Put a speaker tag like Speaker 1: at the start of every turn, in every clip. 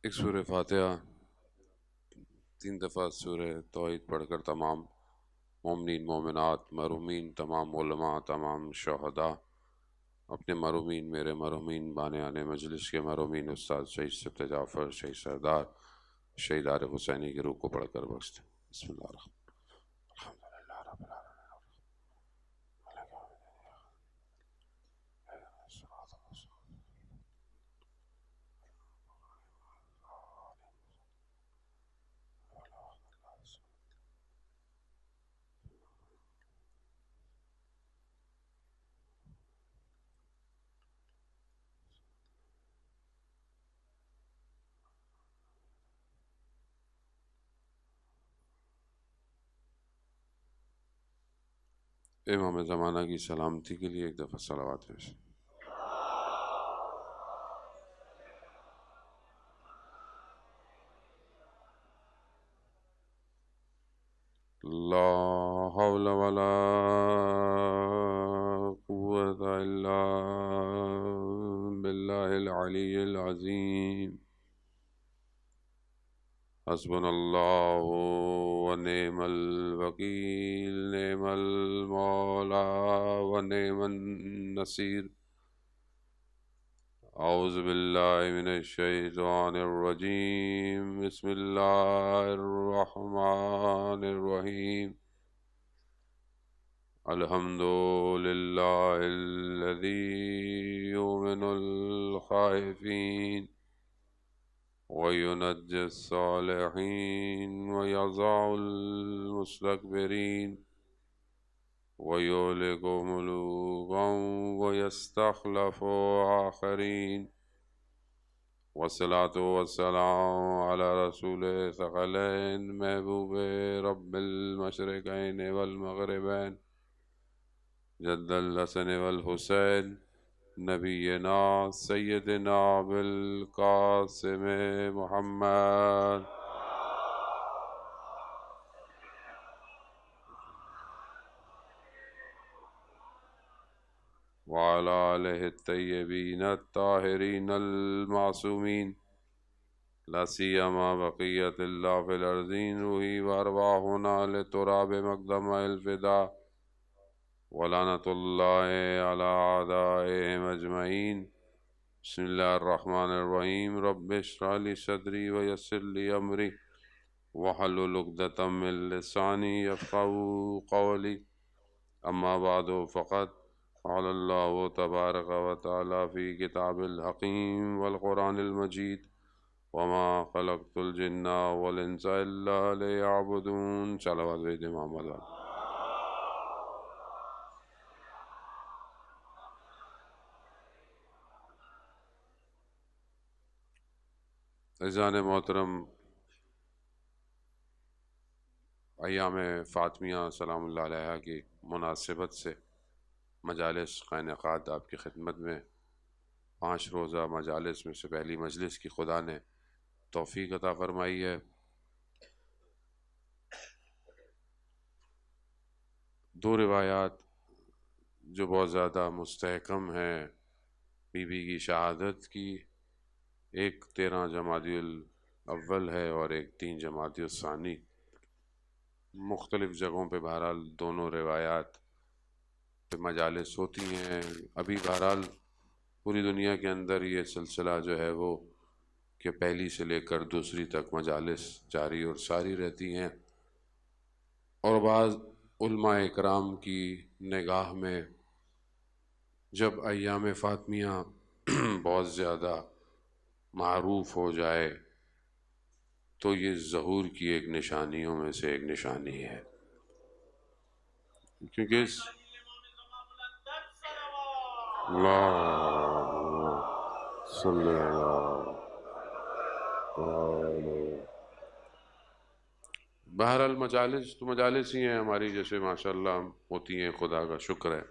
Speaker 1: ایک سورہ فاتحہ 3 دفعہ سورہ توحید پڑھ کر تمام مومنین مومنات مرحومین تمام علماء تمام شہداء اپنے مرحومین میرے مرحومین بانے آنے مجلس کے مرحومین استاد شہید سبت جعفر شہید سردار شہید عارف حسینی کی روح کو پڑھ کر بخش دیں۔ بسم اللہ الرحمن الحمد للہ رب العالمین امام زمانہ کی سلامتی کے لیے ایک دفعہ صلوات پیش۔ لا حول ولا قوة إلا بالله العلي العظيم حسبنا الله ونعم الوكيل نعم المولى ونعم النصير أعوذ بالله من الشيطان الرجيم بسم الله الرحمن الرحيم الحمد لله الذي يؤمن الخائفين وينجي الصالحين ويضع المستكبرين ويهلك ملوكا ويستخلف آخرين والصلاة والسلام على رسول ثقلين محبوب رب المشرقين والمغربين جد الحسن والحسين نبينا سيدنا بالقاسم محمد وعلى آله الطيبين الطاهرين المعصومين لا سيما بقية الله في الأرضين روحي وأرواحنا لتراب مقدم الفداء ولعنة الله على أعدائهم أجمعين بسم الله الرحمن الرحيم رب اشرح لي صدري ويسر لي أمري واحلل عقدة من لساني يفقهوا قولي أما بعد فقد قال الله تبارك وتعالى في كتاب الحكيم والقرآن المجيد وما خلقت الجن والإنس إلا ليعبدون صلوات بيد محمد عزیزان محترم، ایام فاطمیہ سلام اللہ علیہ کی مناسبت سے مجالس کا انعقاد آپ کی خدمت میں 5 روزہ مجالس میں سے پہلی مجلس کی خدا نے توفیق عطا فرمائی ہے۔ 2 روایات جو بہت زیادہ مستحکم ہیں بی بی کی شہادت کی، ایک 13 جمادی الاول ہے اور ایک 3 جمادی الثانی، مختلف جگہوں پہ بہرحال دونوں روایات پہ مجالس ہوتی ہیں۔ ابھی بہرحال پوری دنیا کے اندر یہ سلسلہ جو ہے وہ کہ پہلی سے لے کر دوسری تک مجالس جاری اور ساری رہتی ہیں، اور بعض علماء اکرام کی نگاہ میں جب ایام فاطمیہ بہت زیادہ معروف ہو جائے تو یہ ظہور کی ایک نشانیوں میں سے ایک نشانی ہے، کیونکہ اللہ صلی اللہ بہرحال مجالس تو مجالس ہی ہیں ہماری، جیسے ماشاءاللہ ہوتی ہیں، خدا کا شکر ہے،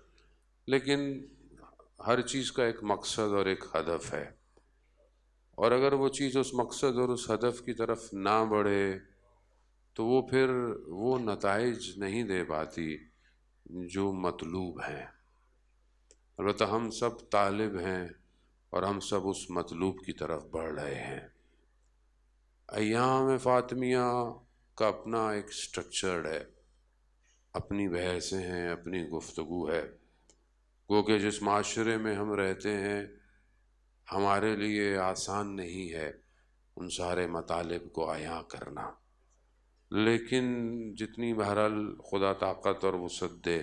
Speaker 1: لیکن ہر چیز کا ایک مقصد اور ایک ہدف ہے، اور اگر وہ چیز اس مقصد اور اس ہدف کی طرف نہ بڑھے تو وہ پھر وہ نتائج نہیں دے پاتی جو مطلوب ہیں۔ البتہ ہم سب طالب ہیں اور ہم سب اس مطلوب کی طرف بڑھ رہے ہیں۔ ایام فاطمیہ کا اپنا ایک سٹرکچرڈ ہے، اپنی بحثیں ہیں، اپنی گفتگو ہے، گو کہ جس معاشرے میں ہم رہتے ہیں ہمارے لیے آسان نہیں ہے ان سارے مطالب کو عیاں کرنا، لیکن جتنی بہرحال خدا طاقت اور وسعت دے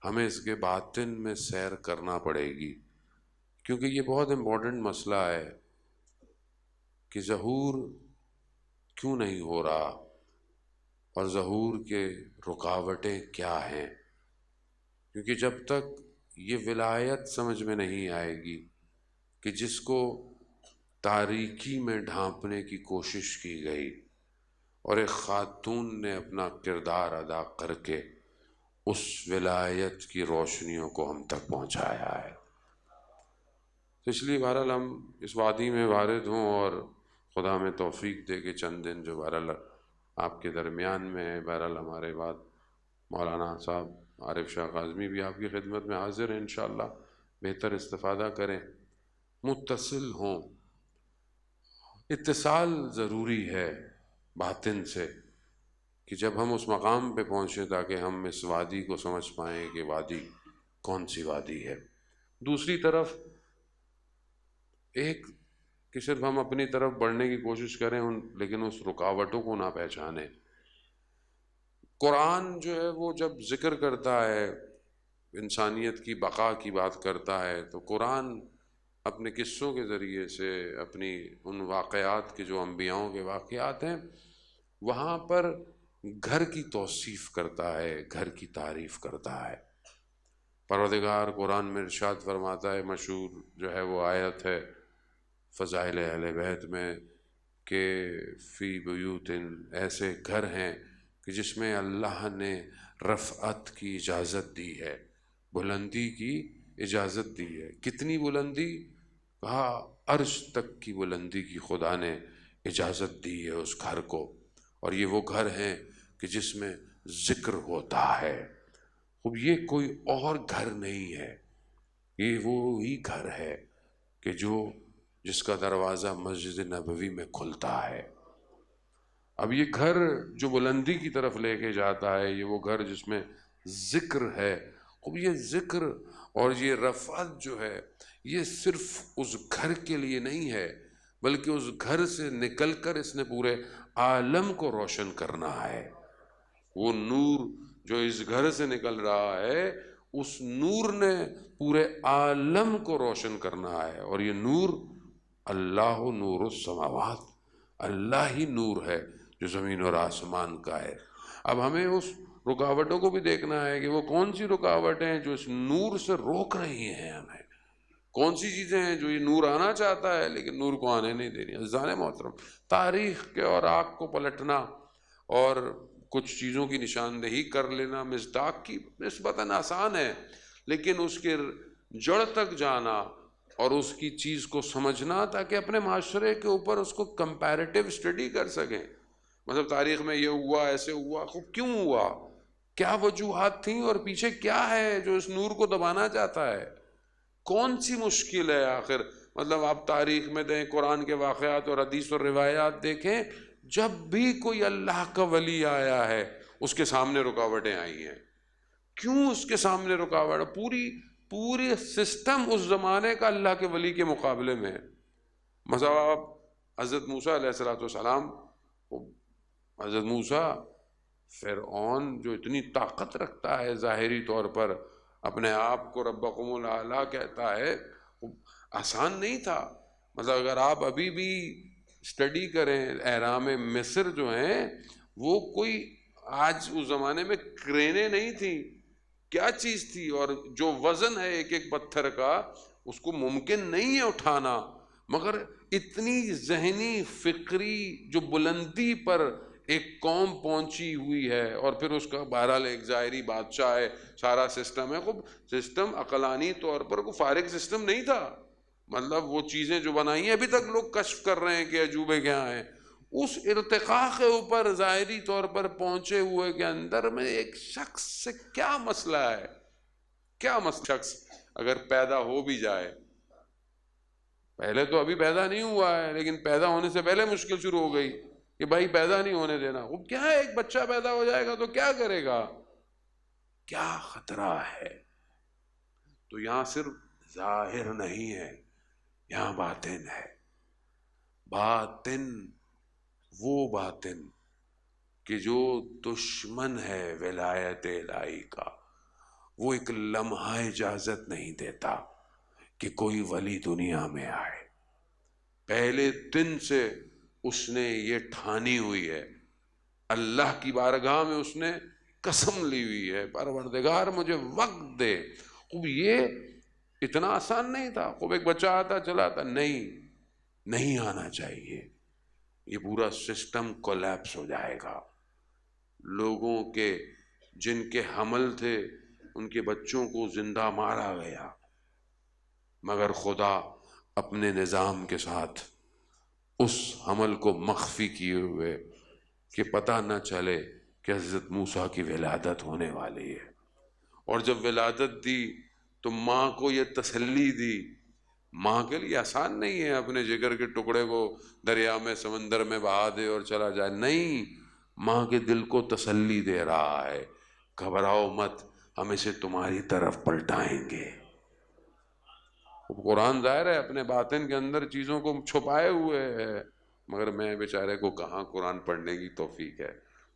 Speaker 1: ہمیں اس کے باطن میں سیر کرنا پڑے گی، کیونکہ یہ بہت امپورٹنٹ مسئلہ ہے کہ ظہور کیوں نہیں ہو رہا اور ظہور کے رکاوٹیں کیا ہیں، کیونکہ جب تک یہ ولایت سمجھ میں نہیں آئے گی کہ جس کو تاریکی میں ڈھانپنے کی کوشش کی گئی اور ایک خاتون نے اپنا کردار ادا کر کے اس ولایت کی روشنیوں کو ہم تک پہنچایا ہے، تو اس لیے بہرحال ہم اس وادی میں وارد ہوں اور خدا میں توفیق دے کہ چند دن جو بہرحال آپ کے درمیان میں ہے، بہرحال ہمارے بعد مولانا صاحب عارف شاہ کاظمی بھی آپ کی خدمت میں حاضر ہیں، انشاءاللہ بہتر استفادہ کریں، متصل ہوں، اتصال ضروری ہے باطن سے کہ جب ہم اس مقام پہ پہنچیں تاکہ ہم اس وادی کو سمجھ پائیں کہ وادی کون سی وادی ہے۔ دوسری طرف ایک کہ صرف ہم اپنی طرف بڑھنے کی کوشش کریں لیکن اس رکاوٹوں کو نہ پہچانیں۔ قرآن جو ہے وہ جب ذکر کرتا ہے انسانیت کی بقا کی بات کرتا ہے تو قرآن اپنے قصوں کے ذریعے سے اپنی ان واقعات کے جو انبیاؤں کے واقعات ہیں وہاں پر گھر کی توصیف کرتا ہے، گھر کی تعریف کرتا ہے۔ پروردگار قرآن میں ارشاد فرماتا ہے، مشہور جو ہے وہ آیت ہے فضائل اہل بیت میں کہ فی بیوت، ایسے گھر ہیں کہ جس میں اللہ نے رفعت کی اجازت دی ہے، بلندی کی اجازت دی ہے۔ کتنی بلندی؟ کہا عرش تک کی بلندی کی خدا نے اجازت دی ہے اس گھر کو، اور یہ وہ گھر ہیں کہ جس میں ذکر ہوتا ہے۔ اب یہ کوئی اور گھر نہیں ہے، یہ وہی گھر ہے کہ جس کا دروازہ مسجد نبوی میں کھلتا ہے۔ اب یہ گھر جو بلندی کی طرف لے کے جاتا ہے، یہ وہ گھر جس میں ذکر ہے۔ اب یہ ذکر اور یہ رفعت جو ہے یہ صرف اس گھر کے لیے نہیں ہے، بلکہ اس گھر سے نکل کر اس نے پورے عالم کو روشن کرنا ہے۔ وہ نور جو اس گھر سے نکل رہا ہے اس نور نے پورے عالم کو روشن کرنا ہے، اور یہ نور اللہ نور السماوات، اللہ ہی نور ہے جو زمین اور آسمان کا ہے۔ اب ہمیں اس رکاوٹوں کو بھی دیکھنا ہے کہ وہ کون سی رکاوٹیں ہیں جو اس نور سے روک رہی ہیں ہمیں، کون سی چیزیں ہیں جو یہ نور آنا چاہتا ہے لیکن نور کو آنے نہیں دے رہی۔ عزیزان محترم، تاریخ کے اور آگ کو پلٹنا اور کچھ چیزوں کی نشاندہی کر لینا مصداق کی نسبتاً آسان ہے، لیکن اس کے جڑ تک جانا اور اس کی چیز کو سمجھنا تاکہ اپنے معاشرے کے اوپر اس کو کمپیریٹیو اسٹڈی کر سکیں، مطلب تاریخ میں یہ ہوا، ایسے ہوا، خوب کیوں ہوا، کیا وجوہات تھیں اور پیچھے کیا ہے جو اس نور کو دبانا چاہتا ہے، کون سی مشکل ہے آخر۔ مطلب آپ تاریخ میں دیں، قرآن کے واقعات اور حدیث اور روایات دیکھیں، جب بھی کوئی اللہ کا ولی آیا ہے اس کے سامنے رکاوٹیں آئی ہیں۔ کیوں اس کے سامنے رکاوٹ؟ پوری سسٹم اس زمانے کا اللہ کے ولی کے مقابلے میں ہے۔ مثلا آپ حضرت موسیٰ علیہ السلام، حضرت موسیٰ فرعون جو اتنی طاقت رکھتا ہے ظاہری طور پر، اپنے آپ کو ربکم الاعلیٰ کہتا ہے، آسان نہیں تھا۔ مطلب اگر آپ ابھی بھی اسٹڈی کریں اہرام مصر جو ہیں وہ کوئی آج اس زمانے میں کرینے نہیں تھیں، کیا چیز تھی، اور جو وزن ہے ایک ایک پتھر کا اس کو ممکن نہیں ہے اٹھانا، مگر اتنی ذہنی فکری جو بلندی پر ایک قوم پہنچی ہوئی ہے، اور پھر اس کا بہرحال ایک ظاہری بادشاہ ہے، سارا سسٹم ہے، خوب سسٹم عقلانی طور پر کوئی فارغ سسٹم نہیں تھا۔ مطلب وہ چیزیں جو بنائی ہیں ابھی تک لوگ کشف کر رہے ہیں کہ عجوبے کیا ہیں، اس ارتقاء کے اوپر ظاہری طور پر پہنچے ہوئے کے اندر میں ایک شخص سے کیا مسئلہ ہے، کیا مسئلہ؟ شخص اگر پیدا ہو بھی جائے، پہلے تو ابھی پیدا نہیں ہوا ہے، لیکن پیدا ہونے سے پہلے مشکل شروع ہو گئی کہ بھائی پیدا نہیں ہونے دینا. وہ کیا ہے، ایک بچہ پیدا ہو جائے گا تو کیا کرے گا، کیا خطرہ ہے. تو یہاں صرف ظاہر نہیں ہے، یہاں باطن ہے. باطن، وہ باطن کہ جو دشمن ہے ولایت الہی کا، وہ ایک لمحہ اجازت نہیں دیتا کہ کوئی ولی دنیا میں آئے. پہلے دن سے اس نے یہ ٹھانی ہوئی ہے، اللہ کی بارگاہ میں اس نے قسم لی ہوئی ہے، پروردگار مجھے وقت دے. خوب یہ اتنا آسان نہیں تھا. خوب ایک بچہ آتا چلا آتا، نہیں آنا چاہیے. یہ پورا سسٹم کولیپس ہو جائے گا. لوگوں کے جن کے حمل تھے ان کے بچوں کو زندہ مارا گیا، مگر خدا اپنے نظام کے ساتھ اس حمل کو مخفی کیے ہوئے کہ پتہ نہ چلے کہ حضرت موسیٰ کی ولادت ہونے والی ہے. اور جب ولادت دی تو ماں کو یہ تسلی دی. ماں کے لیے آسان نہیں ہے اپنے جگر کے ٹکڑے کو دریا میں سمندر میں بہا دے اور چلا جائے. نہیں، ماں کے دل کو تسلی دے رہا ہے، گھبراؤ مت، ہم اسے تمہاری طرف پلٹائیں گے. قرآن ظاہر ہے اپنے باطن کے اندر چیزوں کو چھپائے ہوئے ہے، مگر میں بیچارے کو کہاں قرآن پڑھنے کی توفیق ہے.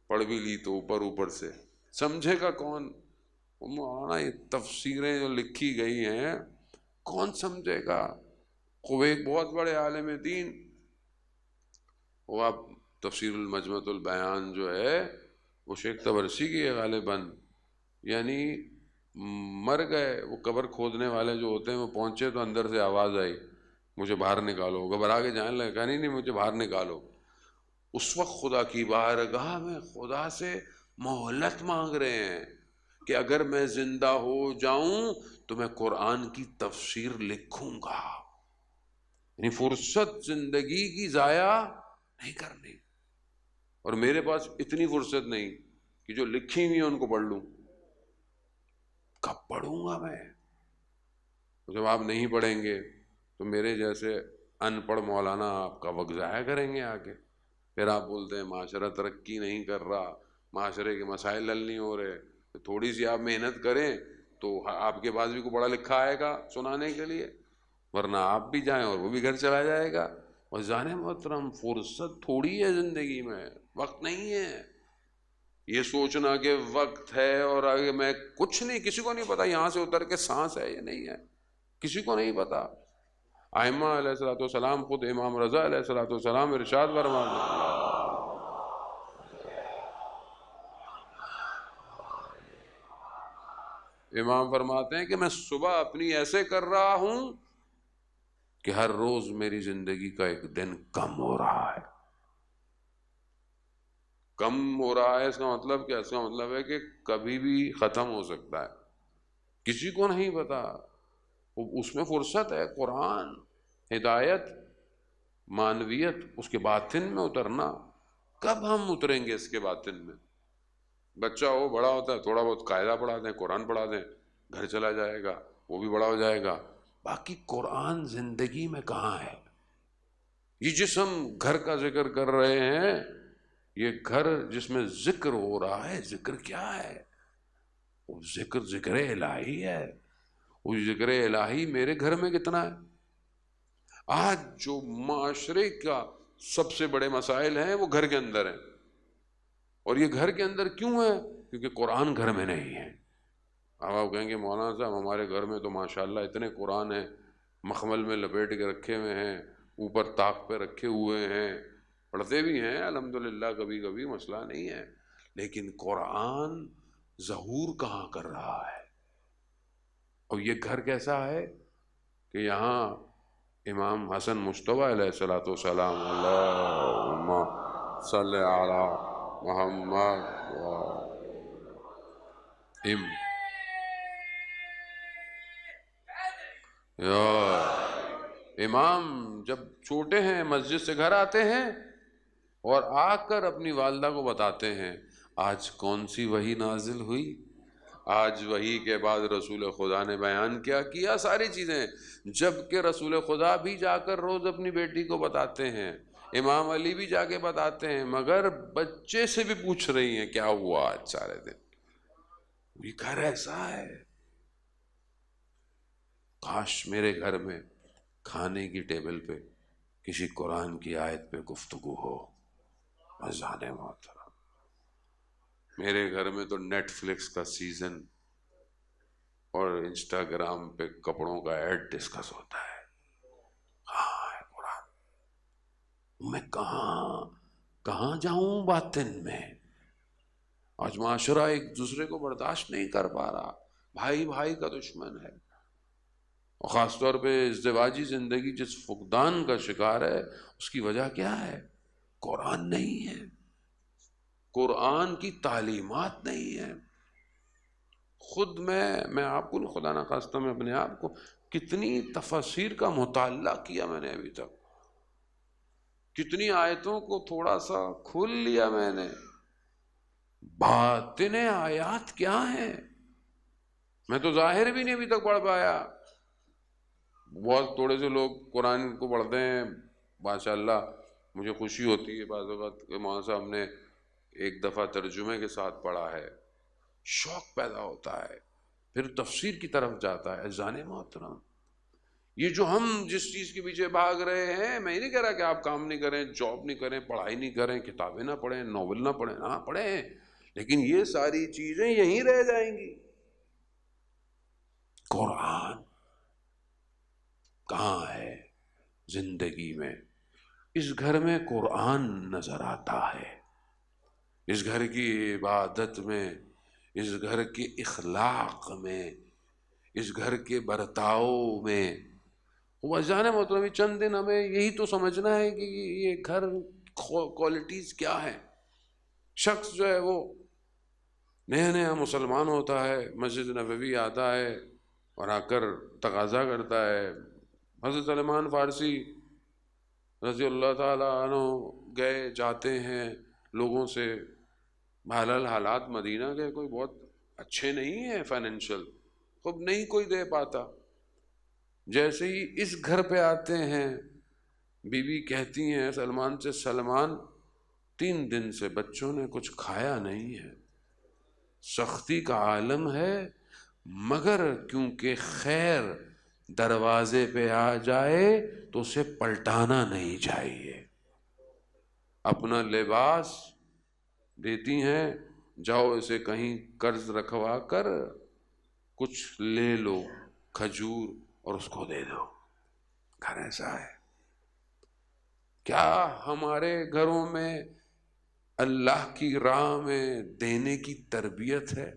Speaker 1: پڑھ بھی لی تو اوپر سے سمجھے گا کون. مولانا یہ تفسیریں جو لکھی گئی ہیں کون سمجھے گا. خوب ایک بہت بڑے عالم دین، وہ آپ تفسیر المجمع البیان جو ہے وہ شیخ طبرسی کی ہے غالباً، یعنی مر گئے. وہ قبر کھودنے والے جو ہوتے ہیں وہ پہنچے تو اندر سے آواز آئی مجھے باہر نکالو. گھبرا کے جانے لگا، کہا نہیں مجھے باہر نکالو. اس وقت خدا کی بارگاہ میں خدا سے مہلت مانگ رہے ہیں کہ اگر میں زندہ ہو جاؤں تو میں قرآن کی تفسیر لکھوں گا. یعنی فرصت زندگی کی ضائع نہیں کرنی. اور میرے پاس اتنی فرصت نہیں کہ جو لکھی ہوئی ہیں ان کو پڑھ لوں. کب پڑھوں گا میں؟ جب آپ نہیں پڑھیں گے تو میرے جیسے ان پڑھ مولانا آپ کا وقت ضائع کریں گے آگے. پھر آپ بولتے ہیں معاشرہ ترقی نہیں کر رہا، معاشرے کے مسائل حل نہیں ہو رہے. تو تھوڑی سی آپ محنت کریں تو آپ کے پاس بھی کوئی پڑھا لکھا آئے گا سنانے کے لیے، ورنہ آپ بھی جائیں اور وہ بھی گھر چلا جائے گا. اور جانے محترم فرصت تھوڑی ہے زندگی میں، وقت نہیں ہے. یہ سوچنا کہ وقت ہے اور آگے میں کچھ نہیں، کسی کو نہیں پتا یہاں سے اتر کے سانس ہے یا نہیں ہے، کسی کو نہیں پتا. ائمہ علیہ الصلوۃ والسلام، خود امام رضا علیہ الصلوۃ والسلام ارشاد فرماتے ہیں، امام فرماتے ہیں کہ میں صبح اپنی ایسے کر رہا ہوں کہ ہر روز میری زندگی کا ایک دن کم ہو رہا ہے. کم ہو رہا ہے اس کا مطلب کیا؟ اس کا مطلب ہے کہ کبھی بھی ختم ہو سکتا ہے، کسی کو نہیں پتا. اس میں فرصت ہے. قرآن، ہدایت، معنویت، اس کے باطن میں اترنا. کب ہم اتریں گے اس کے باطن میں؟ بچہ ہو بڑا ہوتا ہے، تھوڑا بہت قاعدہ پڑھا دیں، قرآن پڑھا دیں، گھر چلا جائے گا، وہ بھی بڑا ہو جائے گا. باقی قرآن زندگی میں کہاں ہے؟ یہ جس ہم گھر کا ذکر کر رہے ہیں، یہ گھر جس میں ذکر ہو رہا ہے، ذکر کیا ہے؟ وہ ذکر الہی ہے. وہ ذکر الہی میرے گھر میں کتنا ہے؟ آج جو معاشرے کا سب سے بڑے مسائل ہیں وہ گھر کے اندر ہیں. اور یہ گھر کے اندر کیوں ہے؟ کیونکہ قرآن گھر میں نہیں ہے. اب آپ کہیں گے مولانا صاحب ہمارے گھر میں تو ماشاءاللہ اتنے قرآن ہیں، مخمل میں لپیٹ کے رکھے ہوئے ہیں، اوپر طاق پہ رکھے ہوئے ہیں، پڑھتے بھی ہیں الحمدللہ، کبھی کبھی مسئلہ نہیں ہے. لیکن قرآن ظہور کہاں کر رہا ہے؟ اور یہ گھر کیسا ہے کہ یہاں امام حسن مجتبیٰ علیہ الصلوۃ والسلام، اللہم صلی علی محمد امام جب چھوٹے ہیں مسجد سے گھر آتے ہیں اور آ کر اپنی والدہ کو بتاتے ہیں آج کون سی وحی نازل ہوئی، آج وحی کے بعد رسول خدا نے بیان کیا ساری چیزیں، جب کہ رسول خدا بھی جا کر روز اپنی بیٹی کو بتاتے ہیں، امام علی بھی جا کے بتاتے ہیں، مگر بچے سے بھی پوچھ رہی ہیں کیا ہوا آج سارے دن. یہ گھر ایسا ہے. کاش میرے گھر میں کھانے کی ٹیبل پہ کسی قرآن کی آیت پہ گفتگو ہو. اذان محترم، میرے گھر میں تو نیٹ فلکس کا سیزن اور انسٹاگرام پہ کپڑوں کا ایڈ ڈسکس ہوتا ہے. کہاں ہے قرآن؟ میں کہاں جاؤں باطن میں؟ آج معاشرہ ایک دوسرے کو برداشت نہیں کر پا رہا، بھائی بھائی کا دشمن ہے. اور خاص طور پہ ازدواجی زندگی جس فقدان کا شکار ہے، اس کی وجہ کیا ہے؟ قرآن نہیں ہے، قرآن کی تعلیمات نہیں ہے. خود میں آپ کو خدا نخواستہ میں اپنے آپ کو کتنی تفاسیر کا مطالعہ کیا میں نے ابھی تک، کتنی آیتوں کو تھوڑا سا کھول لیا میں نے. باطن آیات کیا ہیں؟ میں تو ظاہر بھی نہیں ابھی تک پڑھ پایا. بہت تھوڑے سے لوگ قرآن کو پڑھتے ہیں، ماشاء اللہ مجھے خوشی ہوتی ہے بعض اوقات کہ مولانا صاحب نے ایک دفعہ ترجمے کے ساتھ پڑھا ہے، شوق پیدا ہوتا ہے، پھر تفسیر کی طرف جاتا ہے. اذان محترم، یہ جو ہم جس چیز کے پیچھے بھاگ رہے ہیں، میں نہیں کہہ رہا کہ آپ کام نہیں کریں، جاب نہیں کریں، پڑھائی نہیں کریں، کتابیں نہ پڑھیں، ناول نہ پڑھیں، ہاں پڑھیں، لیکن یہ ساری چیزیں یہیں رہ جائیں گی. قرآن کہاں ہے زندگی میں؟ اس گھر میں قرآن نظر آتا ہے، اس گھر کی عبادت میں، اس گھر کے اخلاق میں، اس گھر کے برتاؤ میں. وہ جانے محترم چند دن ہمیں یہی تو سمجھنا ہے کہ یہ گھر کوالٹیز کیا ہے. شخص جو ہے وہ نیا نیا مسلمان ہوتا ہے، مسجد نبوی آتا ہے اور آ کر تقاضا کرتا ہے. حضرت سلمان فارسی رضی اللہ تعالیٰ عنہ گئے جاتے ہیں لوگوں سے، بہرحال حالات مدینہ کے کوئی بہت اچھے نہیں ہیں، فائنینشل خود نہیں کوئی دے پاتا. جیسے ہی اس گھر پہ آتے ہیں، بیوی کہتی ہیں سلمان سے، سلمان 3 دن سے بچوں نے کچھ کھایا نہیں ہے، سختی کا عالم ہے، مگر کیونکہ خیر دروازے پہ آ جائے تو اسے پلٹانا نہیں چاہیے. اپنا لباس دیتی ہیں، جاؤ اسے کہیں قرض رکھوا کر کچھ لے لو، کھجور، اور اس کو دے دو. گھر ایسا ہے. کیا ہمارے گھروں میں اللہ کی راہ میں دینے کی تربیت ہے؟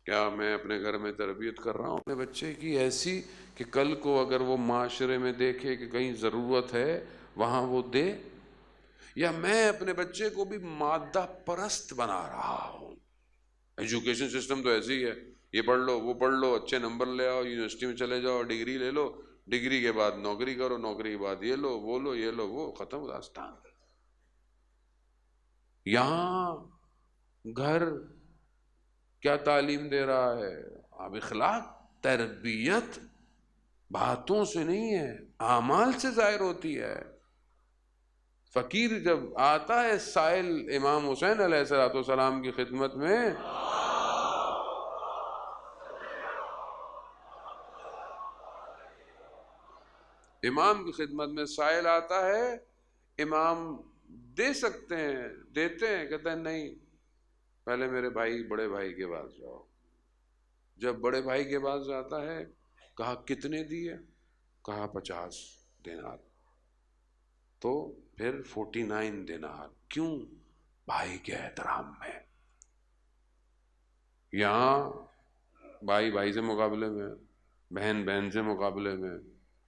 Speaker 1: کیا میں اپنے گھر میں تربیت کر رہا ہوں اپنے بچے کی ایسی کہ کل کو اگر وہ معاشرے میں دیکھے کہ کہیں ضرورت ہے وہاں وہ دے؟ یا میں اپنے بچے کو بھی مادہ پرست بنا رہا ہوں؟ ایجوکیشن سسٹم تو ایسے ہی ہے، یہ پڑھ لو، وہ پڑھ لو، اچھے نمبر لے آؤ، یونیورسٹی میں چلے جاؤ، ڈگری لے لو، ڈگری کے بعد نوکری کرو، نوکری کے بعد یہ لو، وہ لو، یہ لو، وہ ختم داستان. یہاں گھر کیا تعلیم دے رہا ہے؟ اب اخلاق، تربیت باتوں سے نہیں ہے، اعمال سے ظاہر ہوتی ہے. فقیر جب آتا ہے سائل امام حسین علیہ السلام کی خدمت میں، امام کی خدمت میں سائل آتا ہے، امام دے سکتے ہیں، دیتے ہیں، کہتے ہیں نہیں، پہلے میرے بھائی بڑے بھائی کے پاس جاؤ. جب بڑے بھائی کے پاس جاتا ہے، کہا کتنے دیے؟ کہا 50 دینار. تو پھر 49 دینار. کیوں؟ بھائی کے احترام میں. یہاں بھائی بھائی سے مقابلے میں، بہن بہن سے مقابلے میں،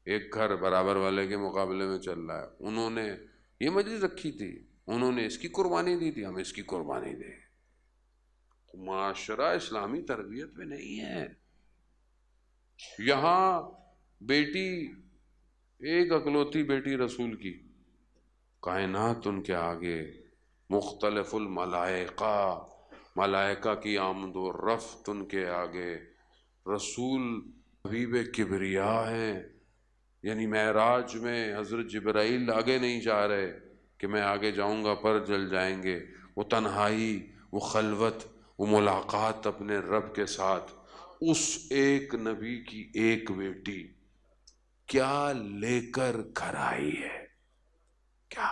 Speaker 1: ایک گھر برابر والے کے مقابلے میں چل رہا ہے. انہوں نے یہ مجلس رکھی تھی، انہوں نے اس کی قربانی دی تھی، ہم اس کی قربانی دیں. معاشرہ اسلامی تربیت میں نہیں ہے. یہاں بیٹی، ایک اکلوتی بیٹی رسول کی، کائنات ان کے آگے، مختلف الملائقہ ملائکہ کی آمد و رفت ان کے آگے، رسول حبیب کبریا ہیں، یعنی معراج میں حضرت جبرائیل آگے نہیں جا رہے کہ میں آگے جاؤں گا پر جل جائیں گے، وہ تنہائی، وہ خلوت، وہ ملاقات اپنے رب کے ساتھ، اس ایک نبی کی ایک بیٹی کیا لے کر گھر آئی ہے، کیا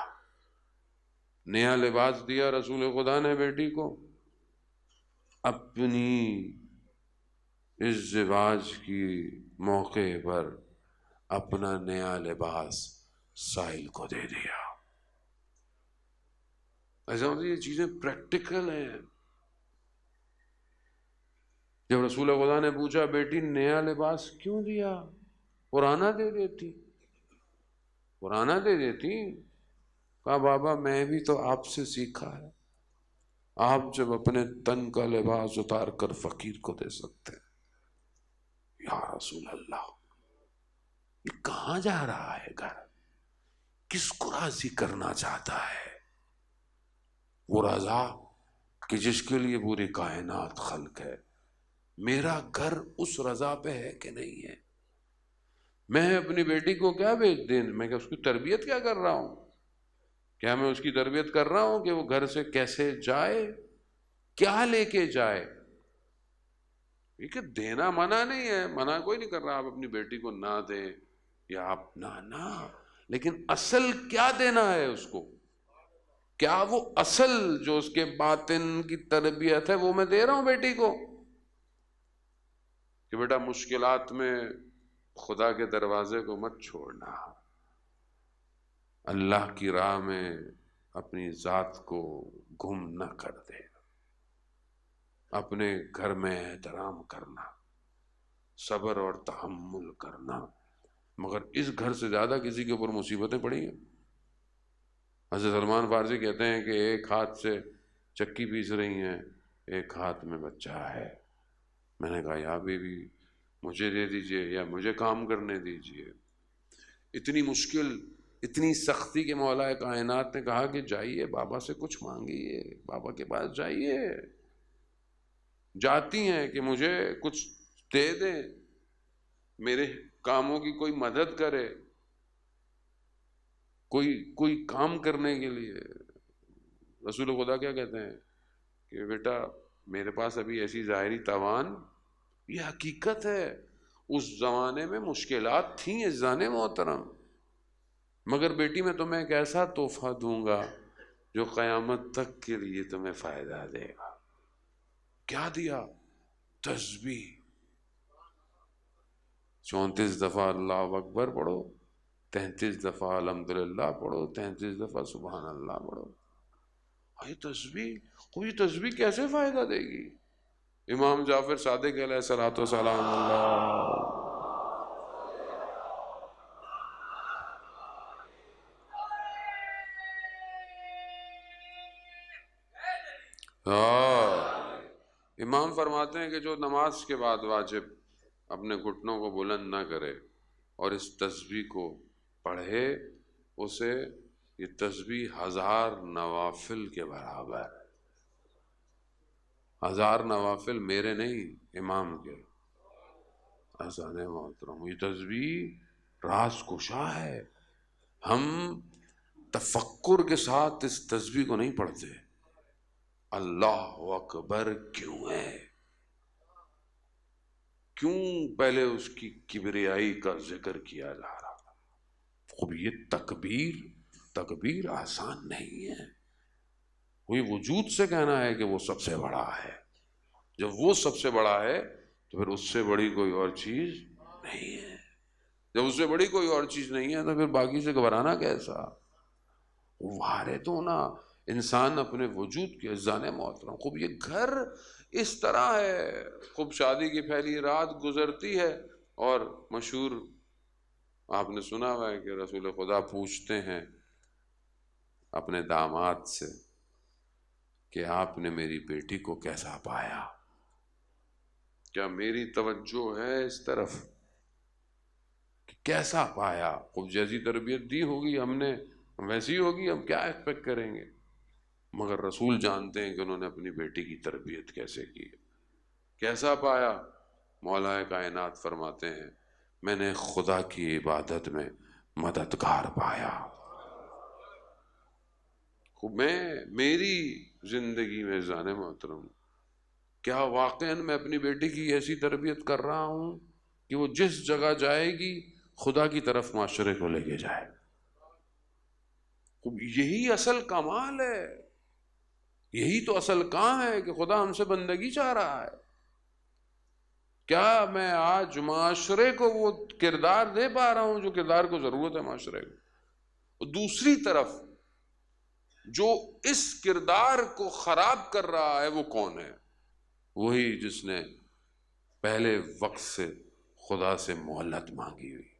Speaker 1: نیا لباس دیا رسول خدا نے بیٹی کو، اپنی ازدواج کی موقع پر اپنا نیا لباس ساحل کو دے دیا۔ ایسا ہوتا ہے یہ چیزیں پریکٹیکل ہیں۔ جب رسول خدا نے پوچھا بیٹی نیا لباس کیوں دیا، پرانا دے دیتی، پرانا دے دیتی، کہا بابا میں بھی تو آپ سے سیکھا ہے، آپ جب اپنے تن کا لباس اتار کر فقیر کو دے سکتے ہیں۔ یا رسول اللہ، یہ کہاں جا رہا ہے گھر، کس کو راضی کرنا چاہتا ہے؟ وہ رضا کہ جس کے لیے پوری کائنات خلق ہے، میرا گھر اس رضا پہ ہے کہ نہیں ہے؟ میں اپنی بیٹی کو کیا بھیج دیں، میں کہ اس کی تربیت کیا کر رہا ہوں؟ کیا میں اس کی تربیت کر رہا ہوں کہ وہ گھر سے کیسے جائے، کیا لے کے جائے؟ کہ دینا منع نہیں ہے، منع کوئی نہیں کر رہا آپ اپنی بیٹی کو نہ دیں یا آپ نہ، لیکن اصل کیا دینا ہے اس کو؟ کیا وہ اصل جو اس کے باطن کی تربیت ہے وہ میں دے رہا ہوں بیٹی کو؟ کہ بیٹا مشکلات میں خدا کے دروازے کو مت چھوڑنا، اللہ کی راہ میں اپنی ذات کو گم نہ کر دے، اپنے گھر میں احترام کرنا، صبر اور تحمل کرنا، مگر اس گھر سے زیادہ کسی کے اوپر مصیبتیں پڑی ہیں۔ حضرت سلمان فارسی کہتے ہیں کہ ایک ہاتھ سے چکی پیس رہی ہیں، ایک ہاتھ میں بچہ ہے۔ میں نے کہا یا بیوی مجھے دے دیجئے یا مجھے کام کرنے دیجئے۔ اتنی مشکل، اتنی سختی کے مولا کائنات نے کہا کہ جائیے بابا سے کچھ مانگیے، بابا کے پاس جائیے۔ جاتی ہیں کہ مجھے کچھ دے دیں، میرے کاموں کی کوئی مدد کرے، کوئی کام کرنے کے لیے۔ رسول خدا کیا کہتے ہیں کہ بیٹا میرے پاس ابھی ایسی ظاہری توان، یہ حقیقت ہے، اس زمانے میں مشکلات تھیں عزیزان محترم، مگر بیٹی میں تمہیں ایک ایسا تحفہ دوں گا جو قیامت تک کے لیے تمہیں فائدہ دے گا۔ کیا دیا؟ تسبیح۔ 34 دفعہ اللہ اکبر پڑھو، 33 دفعہ الحمدللہ پڑھو، 33 دفعہ سبحان اللہ پڑھو۔ یہ تسبیح، کوئی تسبیح کیسے فائدہ دے گی؟ امام جعفر صادق علیہ الصلوۃ والسلام اللہ، امام فرماتے ہیں کہ جو نماز کے بعد واجب اپنے گھٹنوں کو بلند نہ کرے اور اس تسبیح کو پڑھے، اسے یہ تسبیح 1000 نوافل کے برابر ہے۔ 1000 نوافل میرے نہیں، امام کے۔ عزیزان محترم، یہ تسبیح راز کشا ہے۔ ہم تفکر کے ساتھ اس تسبیح کو نہیں پڑھتے۔ اللہ اکبر کیوں ہے؟ کیوں پہلے اس کی کبریائی کا ذکر کیا جا رہا؟ خوب یہ تکبیر آسان نہیں ہے۔ کوئی وجود سے کہنا ہے کہ وہ سب سے بڑا ہے، جب وہ سب سے بڑا ہے تو پھر اس سے بڑی کوئی اور چیز نہیں ہے، جب اس سے بڑی کوئی اور چیز نہیں ہے تو پھر باقی سے گھبرانا کیسا؟ وارد ہونا انسان اپنے وجود کے عزیزان محترم۔ خوب یہ گھر اس طرح ہے، خوب شادی کی پہلی رات گزرتی ہے اور مشہور آپ نے سنا ہوا ہے کہ رسول خدا پوچھتے ہیں اپنے داماد سے کہ آپ نے میری بیٹی کو کیسا پایا؟ کیا میری توجہ ہے اس طرف کہ کیسا پایا؟ خوب جیسی تربیت دی ہوگی ہم نے ویسی ہوگی، ہم کیا ایکسپیکٹ کریں گے؟ مگر رسول جانتے ہیں کہ انہوں نے اپنی بیٹی کی تربیت کیسے کی، کیسا پایا۔ مولا کائنات فرماتے ہیں میں نے خدا کی عبادت میں مددگار پایا۔ میری زندگی میں جان محترم کیا واقعاً میں اپنی بیٹی کی ایسی تربیت کر رہا ہوں کہ وہ جس جگہ جائے گی خدا کی طرف معاشرے کو لے کے جائے۔ یہی اصل کمال ہے، یہی تو اصل کام ہے کہ خدا ہم سے بندگی چاہ رہا ہے۔ کیا میں آج معاشرے کو وہ کردار دے پا رہا ہوں جو کردار کو ضرورت ہے معاشرے کو؟ دوسری طرف جو اس کردار کو خراب کر رہا ہے وہ کون ہے؟ وہی جس نے پہلے وقت سے خدا سے مہلت مانگی ہوئی۔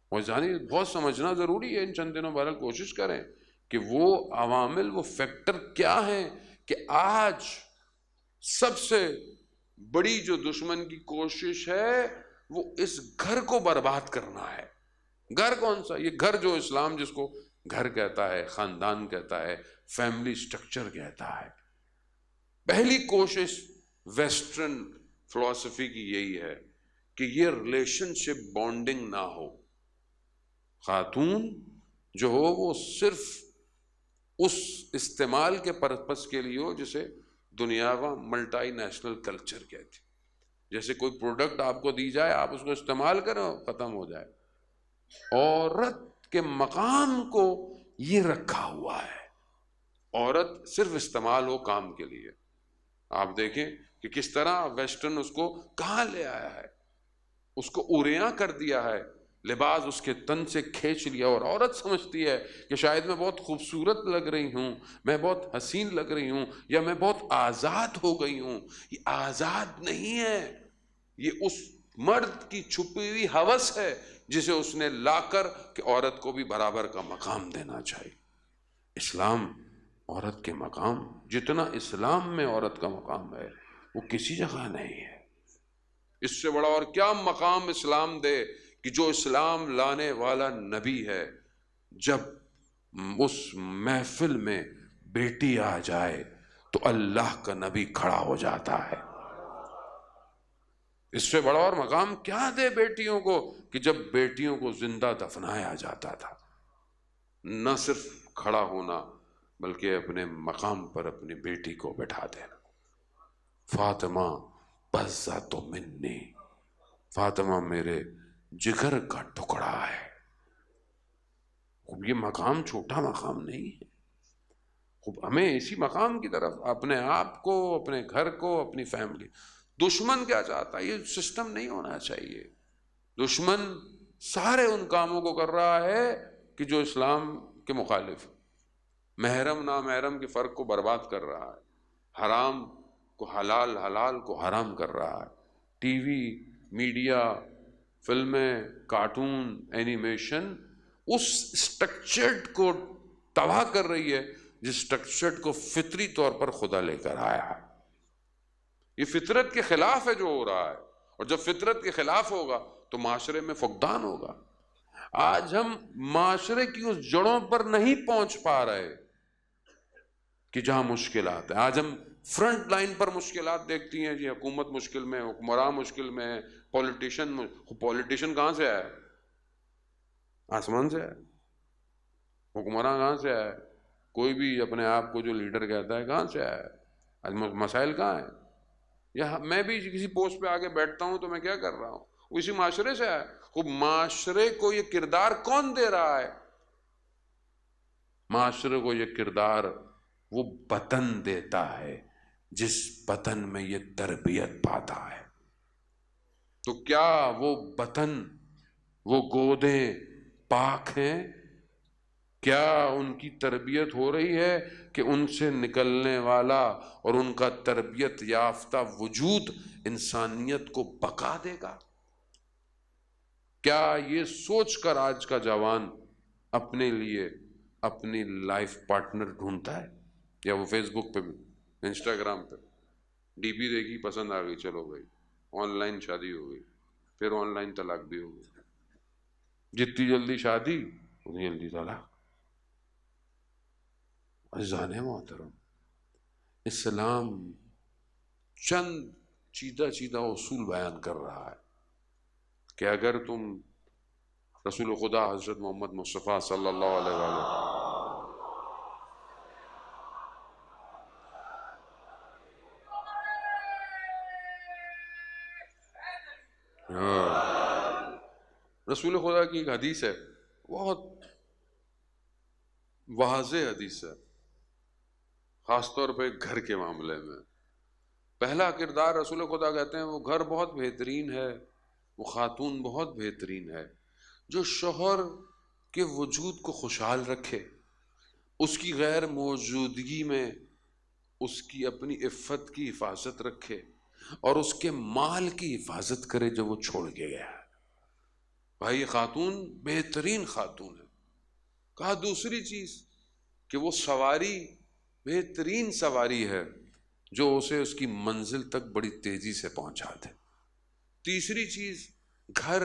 Speaker 1: اور جانی بہت سمجھنا ضروری ہے، ان چند دنوں بہرحال کوشش کریں کہ وہ عوامل، وہ فیکٹر کیا ہیں کہ آج سب سے بڑی جو دشمن کی کوشش ہے وہ اس گھر کو برباد کرنا ہے۔ گھر کون سا؟ یہ گھر جو اسلام جس کو گھر کہتا ہے، خاندان کہتا ہے، فیملی سٹرکچر کہتا ہے۔ پہلی کوشش ویسٹرن فلسفی کی یہی ہے کہ یہ ریلیشن شپ بانڈنگ نہ ہو، خاتون جو ہو وہ صرف اس استعمال کے پرپس کے لیے ہو جسے دنیا کا ملٹی نیشنل کلچر کہتی۔ جیسے کوئی پروڈکٹ آپ کو دی جائے، آپ اس کو استعمال کریں، ختم ہو جائے۔ عورت کے مقام کو یہ رکھا ہوا ہے، عورت صرف استعمال ہو کام کے لیے۔ آپ دیکھیں کہ کس طرح ویسٹرن اس کو کہاں لے آیا ہے، اس کو اوریاں کر دیا ہے، لباس اس کے تن سے کھینچ لیا، اور عورت سمجھتی ہے کہ شاید میں بہت خوبصورت لگ رہی ہوں، میں بہت حسین لگ رہی ہوں، یا میں بہت آزاد ہو گئی ہوں۔ یہ آزاد نہیں ہے، یہ اس مرد کی چھپی ہوئی ہوس ہے جسے اس نے لا کر کہ عورت کو بھی برابر کا مقام دینا چاہیے۔ اسلام عورت کے مقام، جتنا اسلام میں عورت کا مقام ہے وہ کسی جگہ نہیں ہے۔ اس سے بڑا اور کیا مقام اسلام دے کہ جو اسلام لانے والا نبی ہے، جب اس محفل میں بیٹی آ جائے تو اللہ کا نبی کھڑا ہو جاتا ہے۔ اس سے بڑا اور مقام کیا دے بیٹیوں کو کہ جب بیٹیوں کو زندہ دفنایا جاتا تھا، نہ صرف کھڑا ہونا بلکہ اپنے مقام پر اپنی بیٹی کو بٹھا دینا۔ فاطمہ بزۃ منی، فاطمہ میرے جگر کا ٹکڑا ہے۔ یہ مقام چھوٹا مقام نہیں ہے۔ ہمیں اسی مقام کی طرف اپنے آپ کو، اپنے گھر کو، اپنی فیملی۔ دشمن کیا چاہتا ہے؟ یہ سسٹم نہیں ہونا چاہیے۔ دشمن سارے ان کاموں کو کر رہا ہے کہ جو اسلام کے مخالف، محرم نامحرم کے فرق کو برباد کر رہا ہے، حرام کو حلال، حلال کو حرام کر رہا ہے۔ ٹی وی، میڈیا، فلمیں، کارٹون، اینیمیشن اس اسٹرکچرڈ کو تباہ کر رہی ہے جس اسٹرکچرڈ کو فطری طور پر خدا لے کر آیا ہے۔ یہ فطرت کے خلاف ہے جو ہو رہا ہے، اور جب فطرت کے خلاف ہوگا تو معاشرے میں فقدان ہوگا۔ آج ہم معاشرے کی اس جڑوں پر نہیں پہنچ پا رہے کہ جہاں مشکلات ہیں۔ آج ہم فرنٹ لائن پر مشکلات دیکھتی ہیں، جی حکومت مشکل میں، حکمراں مشکل میں، پولیٹیشن کہاں سے آیا؟ آسمان سے آیا۔ حکمراں کہاں سے آیا؟ کوئی بھی اپنے آپ کو جو لیڈر کہتا ہے کہاں سے آیا؟ آج مسائل کہاں ہیں؟ یا میں بھی کسی پوسٹ پہ آگے بیٹھتا ہوں تو میں کیا کر رہا ہوں؟ وہ اسی معاشرے سے آیا۔ خوب معاشرے کو یہ کردار کون دے رہا ہے؟ معاشرے کو یہ کردار وہ وطن دیتا ہے جس وطن میں یہ تربیت پاتا ہے۔ تو کیا وہ وطن، وہ گودیں پاک ہیں؟ کیا ان کی تربیت ہو رہی ہے کہ ان سے نکلنے والا اور ان کا تربیت یافتہ وجود انسانیت کو بقا دے گا؟ کیا یہ سوچ کر آج کا جوان اپنے لیے اپنی لائف پارٹنر ڈھونڈتا ہے؟ یا وہ فیس بک پہ بھی، انسٹاگرام پہ ڈی پی دیکھی، پسند آ گئی، چلو بھائی آن لائن شادی ہو گئی، پھر آن لائن طلاق بھی ہو گئی۔ جتنی جلدی شادی اتنی جلدی طلاق۔ عزیزان محترم، اسلام چند چیدہ چیدہ اصول بیان کر رہا ہے کہ اگر تم رسول خدا حضرت محمد مصطفیٰ صلی اللہ علیہ وآلہ رسول خدا کی ایک حدیث ہے، بہت واضح حدیث ہے، خاص طور پہ گھر کے معاملے میں۔ پہلا کردار رسول خدا کہتے ہیں وہ گھر بہت بہترین ہے، وہ خاتون بہت بہترین ہے جو شوہر کے وجود کو خوشحال رکھے، اس کی غیر موجودگی میں اس کی اپنی عفت کی حفاظت رکھے اور اس کے مال کی حفاظت کرے جو وہ چھوڑ کے گیا ہے۔ بھائی یہ خاتون بہترین خاتون ہے۔ کہا دوسری چیز کہ وہ سواری بہترین سواری ہے جو اسے اس کی منزل تک بڑی تیزی سے پہنچا دے۔ تیسری چیز گھر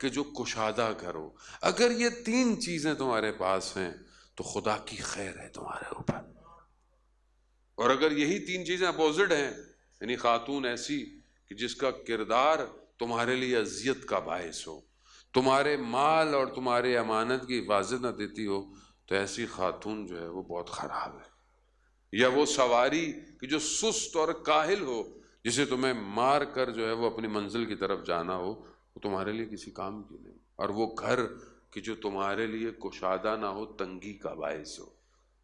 Speaker 1: کہ جو کشادہ گھر ہو۔ اگر یہ تین چیزیں تمہارے پاس ہیں تو خدا کی خیر ہے تمہارے اوپر، اور اگر یہی تین چیزیں اپوزٹ ہیں، یعنی خاتون ایسی کہ جس کا کردار تمہارے لیے اذیت کا باعث ہو، تمہارے مال اور تمہارے امانت کی حفاظت نہ دیتی ہو، تو ایسی خاتون جو ہے وہ بہت خراب ہے۔ یا وہ سواری کہ جو سست اور کاہل ہو، جسے تمہیں مار کر جو ہے وہ اپنی منزل کی طرف جانا ہو، وہ تمہارے لیے کسی کام کی نہیں۔ اور وہ گھر کہ جو تمہارے لیے کشادہ نہ ہو، تنگی کا باعث ہو،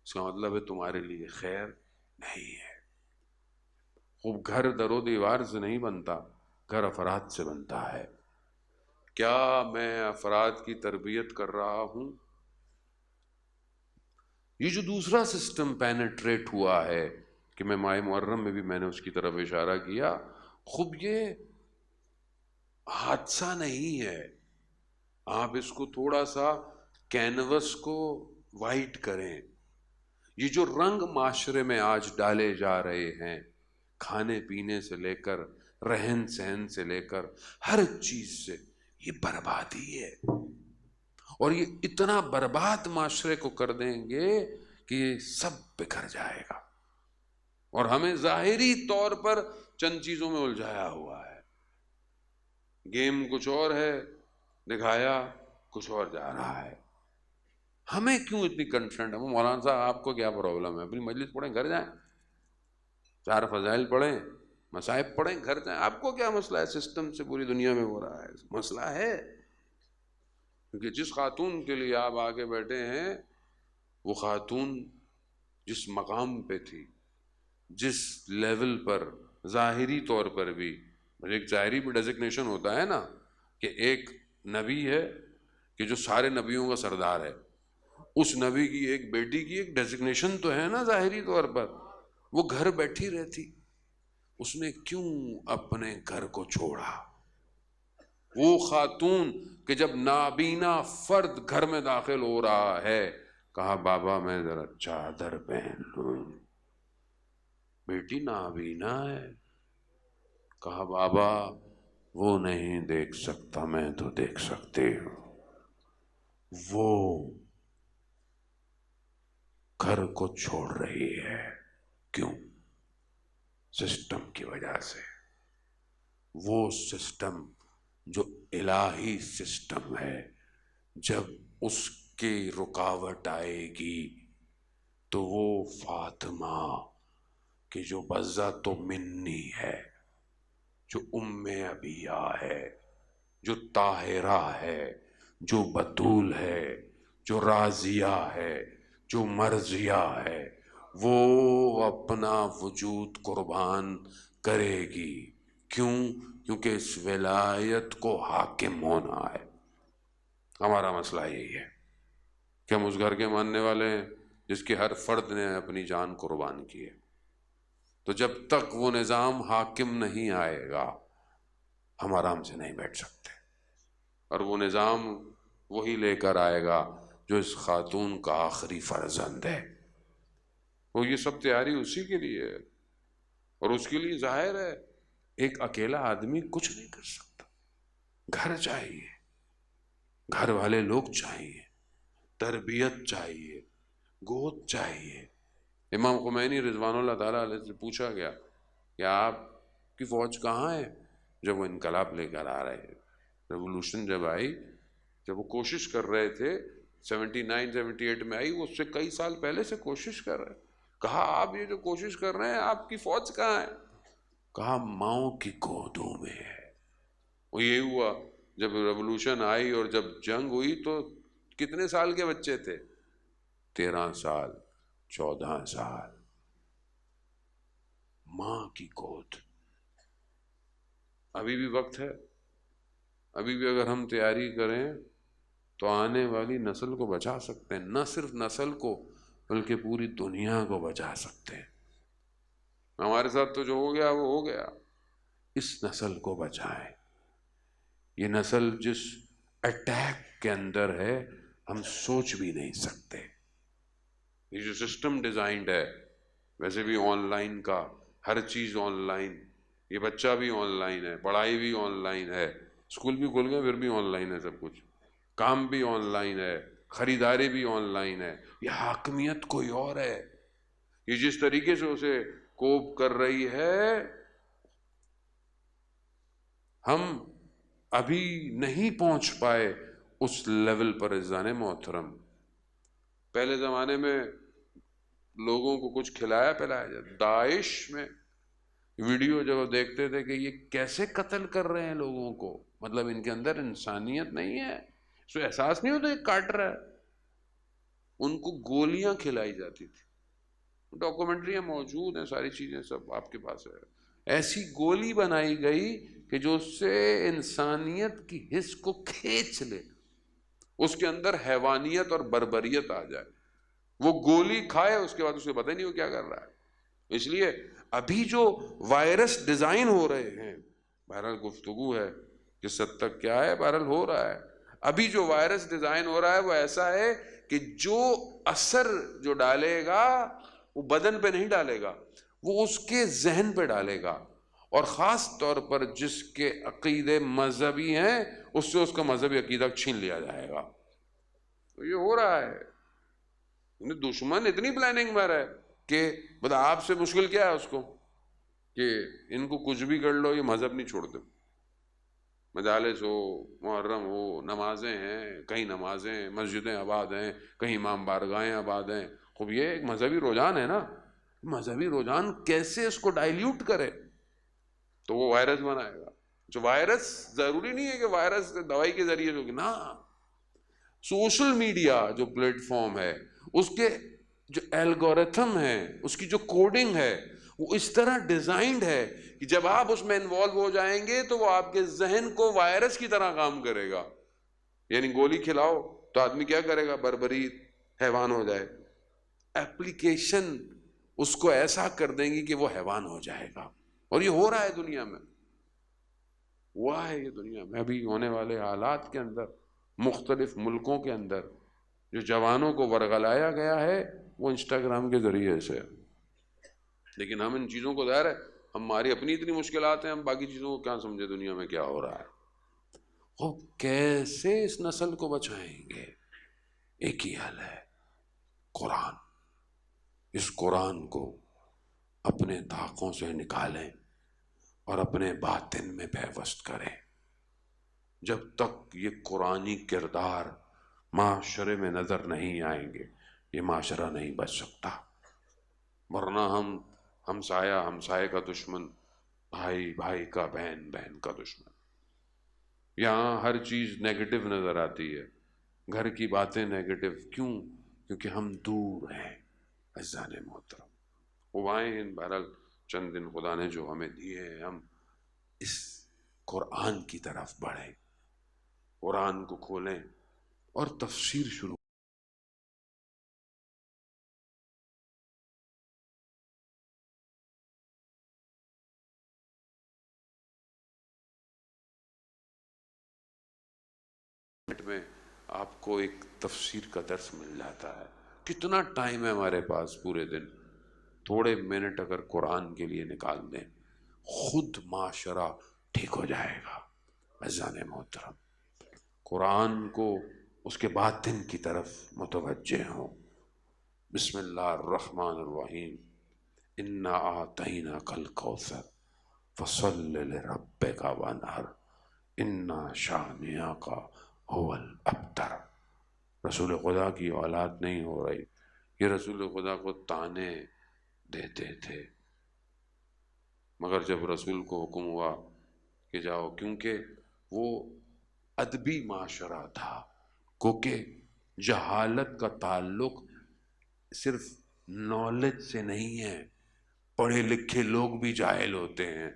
Speaker 1: اس کا مطلب ہے تمہارے لیے خیر نہیں ہے۔ خوب گھر در و دیوار سے نہیں بنتا، گھر افراد سے بنتا ہے۔ کیا میں افراد کی تربیت کر رہا ہوں؟ یہ جو دوسرا سسٹم پینیٹریٹ ہوا ہے کہ میں ماہ محرم میں بھی میں نے اس کی طرف اشارہ کیا، خوب یہ حادثہ نہیں ہے۔ آپ اس کو تھوڑا سا کینوس کو وائٹ کریں۔ یہ جو رنگ معاشرے میں آج ڈالے جا رہے ہیں، کھانے پینے سے لے کر رہن سہن سے لے کر ہر چیز سے، یہ بربادی ہے، اور یہ اتنا برباد معاشرے کو کر دیں گے کہ یہ سب بکھر جائے گا، اور ہمیں ظاہری طور پر چند چیزوں میں الجھایا ہوا ہے۔ گیم کچھ اور ہے، دکھایا کچھ اور جا رہا ہے۔ ہمیں کیوں اتنی کنسرن ہے؟ مولانا صاحب آپ کو کیا پرابلم ہے؟ اپنی مجلس پڑھیں گھر جائیں، چار فضائل پڑھیں، مصائب پڑھیں گھر جائیں۔ آپ کو کیا مسئلہ ہے؟ سسٹم سے پوری دنیا میں ہو رہا ہے، مسئلہ ہے کیونکہ جس خاتون کے لیے آپ آگے بیٹھے ہیں، وہ خاتون جس مقام پہ تھی، جس لیول پر ظاہری طور پر بھی، ایک ظاہری بھی ڈیزگنیشن ہوتا ہے نا کہ ایک نبی ہے کہ جو سارے نبیوں کا سردار ہے، اس نبی کی ایک بیٹی کی ایک ڈیزگنیشن تو ہے نا ظاہری طور پر، وہ گھر بیٹھی رہتی، اس نے کیوں اپنے گھر کو چھوڑا؟ وہ خاتون کہ جب نابینا فرد گھر میں داخل ہو رہا ہے، کہا بابا میں ذرا چادر پہن لوں۔ بیٹی نابینا ہے، کہا بابا وہ نہیں دیکھ سکتا، میں تو دیکھ سکتی ہوں۔ وہ گھر کو چھوڑ رہی ہے، کیوں؟ سسٹم کی وجہ سے۔ وہ سسٹم جو الہی سسٹم ہے، جب اس کی رکاوٹ آئے گی تو وہ فاطمہ کہ جو بذات و منی ہے، جو ام ابیہ ہے، جو طاہرہ ہے، جو بتول ہے، جو راضیہ ہے، جو مرضیہ ہے، وہ اپنا وجود قربان کرے گی۔ کیوں؟ کیونکہ اس ولایت کو حاکم ہونا ہے۔ ہمارا مسئلہ یہی ہے کہ ہم اس گھر کے ماننے والے ہیں جس کے ہر فرد نے اپنی جان قربان کی ہے۔ تو جب تک وہ نظام حاکم نہیں آئے گا، ہم آرام سے نہیں بیٹھ سکتے، اور وہ نظام وہی لے کر آئے گا جو اس خاتون کا آخری فرزند ہے۔ وہ یہ سب تیاری اسی کے لیے ہے، اور اس کے لیے ظاہر ہے ایک اکیلا آدمی کچھ نہیں کر سکتا۔ گھر چاہیے، گھر والے لوگ چاہیے، تربیت چاہیے، گود چاہیے، امام خمینی رضوان اللہ تعالیٰ علیہ سے پوچھا گیا کہ آپ کی فوج کہاں ہے جب وہ انقلاب لے کر آ رہے ہیں، ریولوشن جب آئی، جب وہ کوشش کر رہے تھے 79 78 میں آئی، وہ اس سے کئی سال پہلے سے کوشش کر رہے. کہا آپ یہ جو کوشش کر رہے ہیں آپ کی فوج کہاں ہے؟ کہا ماؤں کی گودوں میں ہے. وہ یہ ہوا جب ریولوشن آئی اور جب جنگ ہوئی تو کتنے سال کے بچے تھے؟ 13 سال 14 سال. ماں کی گود. ابھی بھی وقت ہے، ابھی بھی اگر ہم تیاری کریں تو آنے والی نسل کو بچا سکتے ہیں. نہ صرف نسل کو بلکہ پوری دنیا کو بچا سکتے ہیں. ہمارے ساتھ تو جو ہو گیا وہ ہو گیا، اس نسل کو بچائیں. یہ نسل جس اٹیک کے اندر ہے ہم سوچ بھی نہیں سکتے. یہ جو سسٹم ڈیزائنڈ ہے، ویسے بھی آن لائن کا، ہر چیز آن لائن، یہ بچہ بھی آن لائن ہے، پڑھائی بھی آن لائن ہے، اسکول بھی کھل گئے پھر بھی آن لائن ہے، سب کچھ، کام بھی آن لائن ہے، خریداری بھی آن لائن ہے. یہ حاکمیت کوئی اور ہے. یہ جس طریقے سے اسے کوپ کر رہی ہے، ہم ابھی نہیں پہنچ پائے اس لیول پر. عزیزان محترم، پہلے زمانے میں لوگوں کو کچھ کھلایا پلایا جاتا. داعش میں ویڈیو جب دیکھتے تھے کہ یہ کیسے قتل کر رہے ہیں لوگوں کو، مطلب ان کے اندر انسانیت نہیں ہے، اسے احساس نہیں ہوتا یہ کاٹ رہا ہے. ان کو گولیاں کھلائی جاتی تھی. ڈاکومنٹریاں موجود ہیں، ساری چیزیں سب آپ کے پاس ہے. ایسی گولی بنائی گئی کہ جو اس سے انسانیت کی حس کو کھینچ لے، اس کے اندر حیوانیت اور بربریت آ جائے. وہ گولی کھائے اس کے بعد اسے پتہ نہیں وہ کیا کر رہا ہے. اس لیے ابھی جو وائرس ڈیزائن ہو رہے ہیں، بہرحال گفتگو ہے کس حد تک کیا ہے، بہرحال ہو رہا ہے. ابھی جو وائرس ڈیزائن ہو رہا ہے وہ ایسا ہے کہ جو اثر جو ڈالے گا وہ بدن پہ نہیں ڈالے گا، وہ اس کے ذہن پہ ڈالے گا. اور خاص طور پر جس کے عقیدے مذہبی ہیں اس سے اس کا مذہبی عقیدہ چھین لیا جائے گا. تو یہ ہو رہا ہے. دشمن اتنی پلاننگ میں رہا ہے کہ بتا آپ سے مشکل کیا ہے اس کو کہ ان کو کچھ بھی کر لو یہ مذہب نہیں چھوڑتے. مجالس ہو، محرم ہو، نمازیں ہیں، کہیں نمازیں، مسجدیں آباد ہیں، کہیں امام بارگاہیں آباد ہیں. خوب یہ ایک مذہبی رجحان ہے نا، مذہبی رجحان کیسے اس کو ڈائلیوٹ کرے تو وہ وائرس بنائے گا. جو وائرس ضروری نہیں ہے کہ وائرس دوائی کے ذریعے جو نا، سوشل میڈیا جو پلیٹ فارم ہے اس کے جو الگورتھم ہے، اس کی جو کوڈنگ ہے وہ اس طرح ڈیزائنڈ ہے کہ جب آپ اس میں انوالو ہو جائیں گے تو وہ آپ کے ذہن کو وائرس کی طرح کام کرے گا. یعنی گولی کھلاؤ تو آدمی کیا کرے گا؟ بربری حیوان ہو جائے. ایپلیکیشن اس کو ایسا کر دیں گی کہ وہ حیوان ہو جائے گا. اور یہ ہو رہا ہے دنیا میں، ہوا ہے یہ دنیا میں. ابھی ہونے والے حالات کے اندر مختلف ملکوں کے اندر جو جوانوں کو ورغلایا گیا ہے وہ انسٹاگرام کے ذریعے سے. لیکن ہم ان چیزوں کو ظاہر ہے ہماری اپنی اتنی مشکلات ہیں، ہم باقی چیزوں کو کیا سمجھے دنیا میں کیا ہو رہا ہے. وہ کیسے اس نسل کو بچائیں گے؟ ایک ہی حل ہے، قرآن. اس قرآن کو اپنے طاقوں سے نکالیں اور اپنے باطن میں پیوست کریں. جب تک یہ قرآنی کردار معاشرے میں نظر نہیں آئیں گے یہ معاشرہ نہیں بچ سکتا. ورنہ ہم ہمسایہ ہمسائے کا دشمن، بھائی بھائی کا، بہن بہن کا دشمن. یہاں ہر چیز نیگیٹو نظر آتی ہے، گھر کی باتیں نیگیٹو. کیوں؟ کیونکہ ہم دور ہیں. عزیزان محترم، وہ آئے ہیں بہرحال چند دن خدا نے جو ہمیں دیے ہیں، ہم اس قرآن کی طرف بڑھیں، قرآن کو کھولیں اور تفسیر شروع میں آپ کو ایک تفسیر کا درس مل جاتا ہے. کتنا ٹائم ہے ہمارے پاس پورے دن؟ تھوڑے منٹ اگر قرآن کے لیے نکال دیں خود معاشرہ ٹھیک ہو جائے گا. عزیزان محترم، قرآن کو اس کے باطن کی طرف متوجہ ہوں. بسم اللہ الرحمن الرحیم، انا اعطیناک الکوثر فصل لربک وانحر انا شانئک هو الابتر۔ رسول خدا کی اولاد نہیں ہو رہی، یہ رسول خدا کو طعنے دیتے تھے، مگر جب رسول کو حکم ہوا کہ جاؤ، کیونکہ وہ ادبی معاشرہ تھا، کیونکہ جہالت کا تعلق صرف نالج سے نہیں ہے، پڑھے لکھے لوگ بھی جاہل ہوتے ہیں۔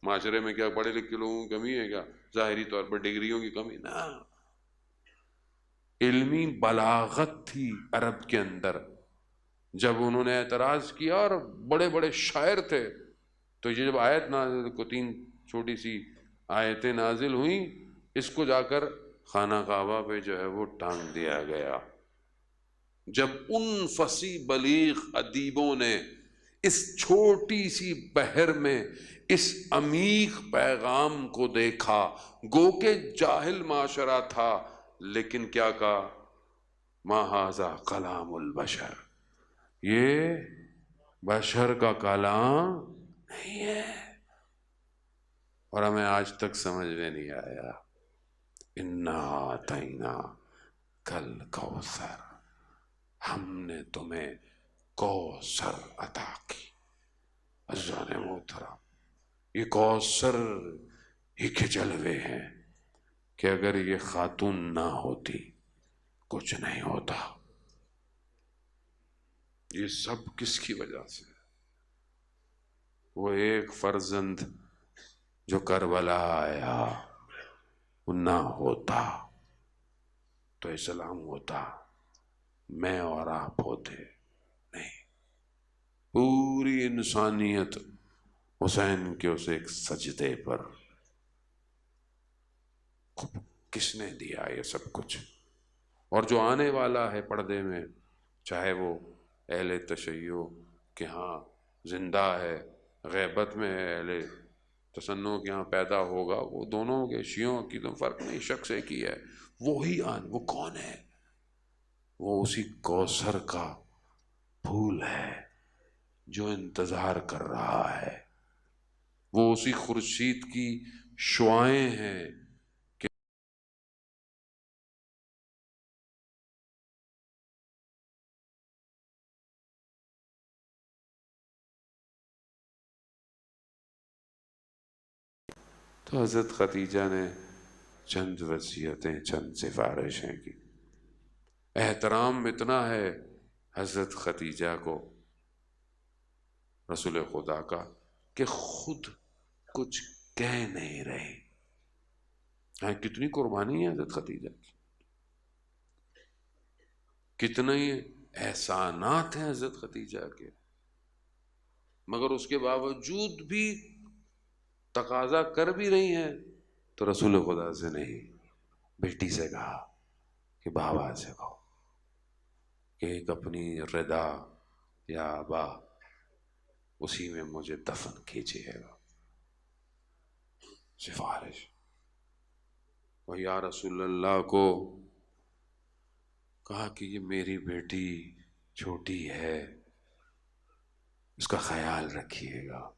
Speaker 1: معاشرے میں کیا پڑھے لکھے لوگوں کی کمی ہے؟ کیا ظاہری طور پر ڈگریوں کی کمی؟ نہ، علمی بلاغت تھی عرب کے اندر۔ جب انہوں نے اعتراض کیا، اور بڑے بڑے شاعر تھے، تو یہ جب آیت نازل کو، 3 چھوٹی سی آیتیں نازل ہوئیں، اس کو جا کر خانہ کعبہ پہ جو ہے وہ ٹانگ دیا گیا۔ جب ان فصیح بلیغ ادیبوں نے اس چھوٹی سی بحر میں اس عمیق پیغام کو دیکھا، گو کہ جاہل معاشرہ تھا، لیکن کیا کہا؟ ما ھذا کلام البشر، یہ بشر کا کلام نہیں ہے۔ اور ہمیں آج تک سمجھ میں نہیں آیا۔ انا اعطینا کل کوثر، ہم نے تمہیں کوثر عطا کی۔ عزیزان محترم، یہ کوثر ہی کے جلوے ہیں کہ اگر یہ خاتون نہ ہوتی کچھ نہیں ہوتا۔ یہ سب کس کی وجہ سے؟ وہ ایک فرزند جو کربلا آیا، وہ نہ ہوتا تو اسلام ہوتا، میں اور آپ ہوتے نہیں۔ پوری انسانیت حسین کے اس ایک سجدے پر، کس نے دیا یہ سب کچھ؟ اور جو آنے والا ہے پردے میں، چاہے وہ اہل تشیع کے ہاں زندہ ہے، غیبت میں ہے، اہل تسنع کے ہاں پیدا ہوگا، وہ دونوں کے شیعوں کی تو فرق نہیں، شخص ایک ہی ہے۔ وہی وہ کون ہے؟ وہ اسی کوثر کا پھول ہے جو انتظار کر رہا ہے، وہ اسی خورشید کی شعائیں ہیں۔ تو حضرت خدیجہ نے چند وصیتیں، چند سفارشیں کی۔ احترام اتنا ہے حضرت خدیجہ کو رسول خدا کا کہ خود کچھ کہہ نہیں رہے۔ ہاں، کتنی قربانی ہے حضرت خدیجہ کی، کتنے احسانات ہیں حضرت خدیجہ کے، مگر اس کے باوجود بھی تقاضا کر بھی رہی ہیں تو رسول خدا سے نہیں، بیٹی سے کہا کہ بابا سے کہو کہ ایک اپنی ردا یا آبا، اسی میں مجھے دفن کیجیے گا۔ سفارش۔ اور یا رسول اللہ کو کہا کہ یہ میری بیٹی چھوٹی ہے، اس کا خیال رکھیے گا،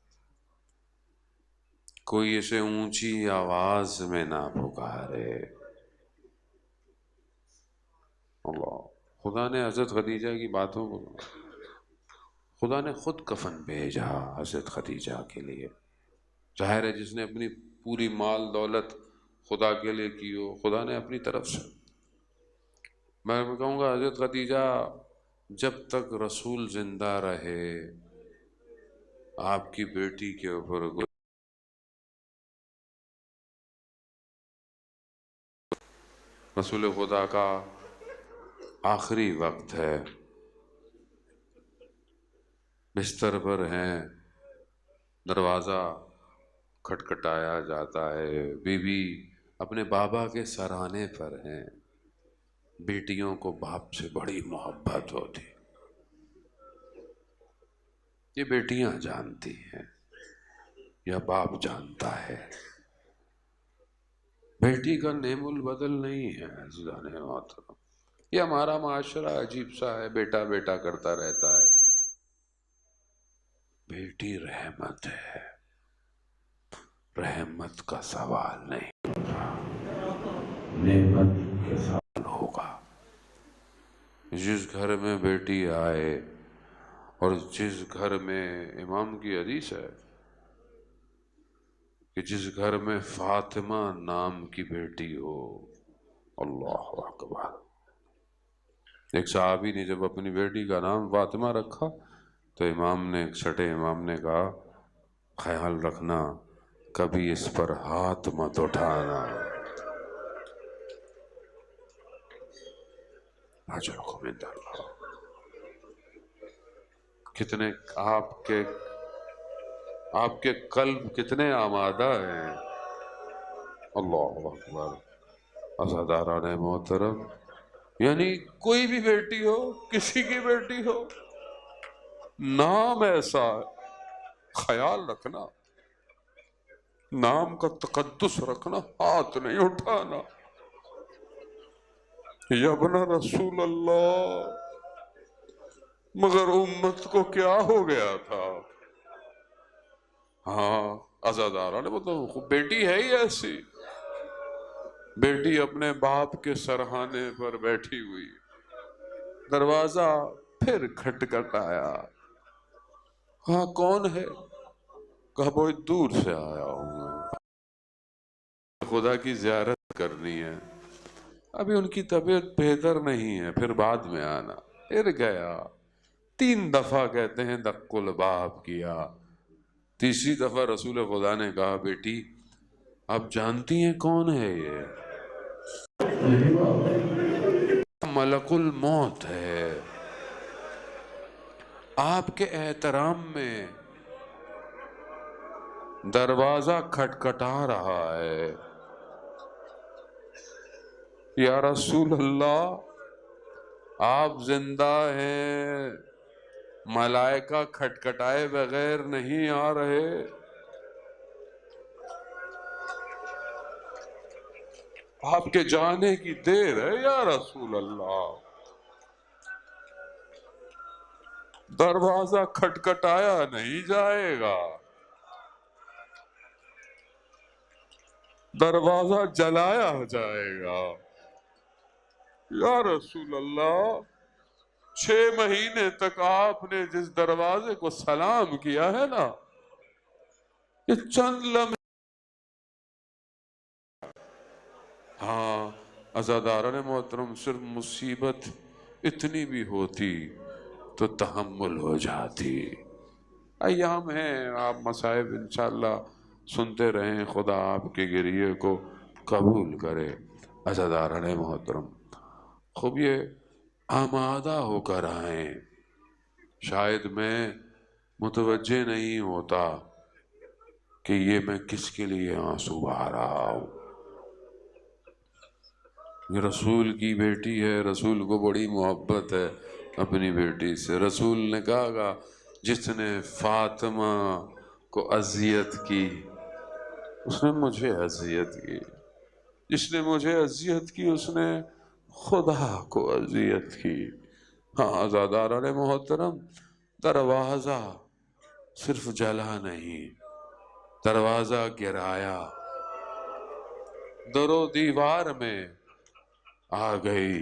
Speaker 1: کوئی اسے اونچی آواز میں نہ پکارے۔ اللہ، خدا نے حضرت خدیجہ کی باتوں کو، خدا نے خود کفن بھیجا حضرت خدیجہ کے لیے۔ ظاہر ہے جس نے اپنی پوری مال دولت خدا کے لیے کی ہو، خدا نے اپنی طرف سے۔ میں کہوں گا حضرت خدیجہ جب تک رسول زندہ رہے، آپ کی بیٹی کے اوپر رسول خدا کا آخری وقت ہے، بستر پر ہیں، دروازہ کھٹکھٹایا جاتا ہے، بی بی اپنے بابا کے سرانے پر ہیں۔ بیٹیوں کو باپ سے بڑی محبت ہوتی، یہ بیٹیاں جانتی ہیں یا باپ جانتا ہے؟ بیٹی کا نعم البدل نہیں ہے عزیزان محترم۔ یہ ہمارا معاشرہ عجیب سا ہے، بیٹا بیٹا کرتا رہتا ہے۔ بیٹی رحمت ہے، رحمت کا سوال نہیں، نعمت کے سوال ہوگا۔ جس گھر میں بیٹی آئے اور جس گھر میں، امام کی حدیث ہے کہ جس گھر میں فاطمہ نام کی بیٹی ہو، اللہ اکبر۔ ایک صحابی نے جب اپنی بیٹی کا نام فاطمہ رکھا تو امام نے، چھٹے امام نے کہا خیال رکھنا کبھی اس پر ہاتھ مت اٹھانا، اجرکم عند اللہ۔ کتنے آپ کے قلب کتنے آمادہ ہیں، اللہ اکبر۔ عزاداران محترم، یعنی کوئی بھی بیٹی ہو، کسی کی بیٹی ہو، نام ایسا ہے، خیال رکھنا، نام کا تقدس رکھنا، ہاتھ نہیں اٹھانا۔ یا ابن رسول اللہ، مگر امت کو کیا ہو گیا تھا؟ ہاں، عزادارہ نے بتاؤ، بیٹی ہے ہی ایسی، بیٹی اپنے باپ کے سرہانے پر بیٹھی ہوئی، دروازہ پھر کھٹکھٹایا، ہاں کون ہے؟ کہا بہت دور سے آیا ہوں میں، خدا کی زیارت کرنی ہے، ابھی ان کی طبیعت بہتر نہیں ہے، پھر بعد میں آنا۔ پھر گیا، 3 دفعہ کہتے ہیں دق الباب کیا، تیسری دفعہ رسول خدا نے کہا بیٹی آپ جانتی ہیں کون ہے یہ؟ ملک الموت ہے، آپ کے احترام میں دروازہ کھٹکھٹا رہا ہے۔ یا رسول اللہ، آپ زندہ ہیں، ملائکہ کھٹکھٹائے بغیر نہیں آ رہے، آپ کے جانے کی دیر ہے یا رسول اللہ۔ دروازہ کھٹکھٹایا نہیں جائے گا، دروازہ جلایا جائے گا۔ یا رسول اللہ، 6 مہینے تک آپ نے جس دروازے کو سلام کیا ہے نا، یہ چند لمحے، ہاں عزاداران محترم، صرف مصیبت اتنی بھی ہوتی تو تحمل ہو جاتی۔ ایام ہیں، آپ مصائب انشاءاللہ سنتے رہیں، خدا آپ کے گریے کو قبول کرے۔ عزاداران محترم، خوب یہ آمادہ ہو کر آئیں، شاید میں متوجہ نہیں ہوتا کہ یہ میں کس کے لیے آنسو بہا رہا ہوں۔ یہ رسول کی بیٹی ہے، رسول کو بڑی محبت ہے اپنی بیٹی سے۔ رسول نے کہا جس نے فاطمہ کو اذیت کی اس نے مجھے اذیت کی، جس نے مجھے اذیت کی اس نے خدا کو اذیت کی۔ ہاں عزاداران محترم، دروازہ صرف جلا نہیں، دروازہ گرایا، در و دیوار میں آ گئی۔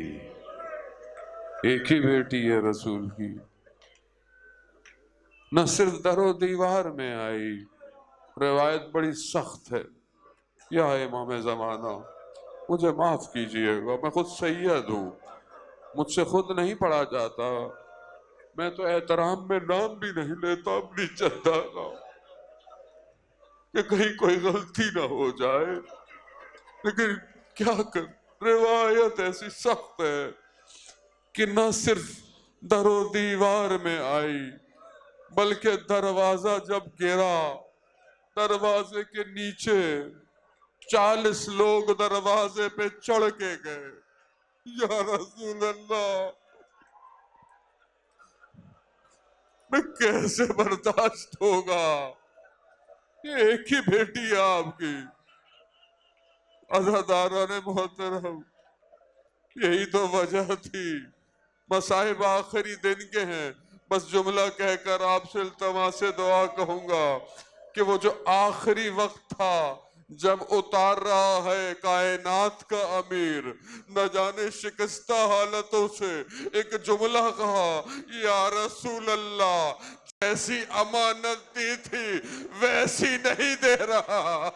Speaker 1: ایک ہی بیٹی ہے رسول کی، نہ صرف در و دیوار میں آئی، روایت بڑی سخت ہے۔ یا امام زمانہ، مجھے معاف کیجئے گا، میں خود سید ہوں، مجھ سے خود نہیں پڑھا جاتا، میں تو احترام میں نام بھی نہیں لیتا اپنی جدہ کا کہ کہیں کوئی غلطی نہ ہو جائے، لیکن کیا کر، روایت ایسی سخت ہے کہ نہ صرف در و دیوار میں آئی بلکہ دروازہ جب گرا، دروازے کے نیچے 40 لوگ دروازے پہ چڑھ کے گئے۔ یا رسول اللہ، میں کیسے برداشت ہوگا؟ یہ ایک ہی بیٹی ہے آپ کی۔ عزاداران محترم، یہی تو وجہ تھی۔ مصائب آخری دن کے ہیں، بس جملہ کہہ کر آپ سے التماس دعا کہوں گا کہ وہ جو آخری وقت تھا جب اتار رہا ہے کائنات کا امیر، نہ جانے شکستہ حالتوں سے ایک جملہ کہا، یا رسول اللہ جیسی امانت دی تھی ویسی نہیں دے رہا۔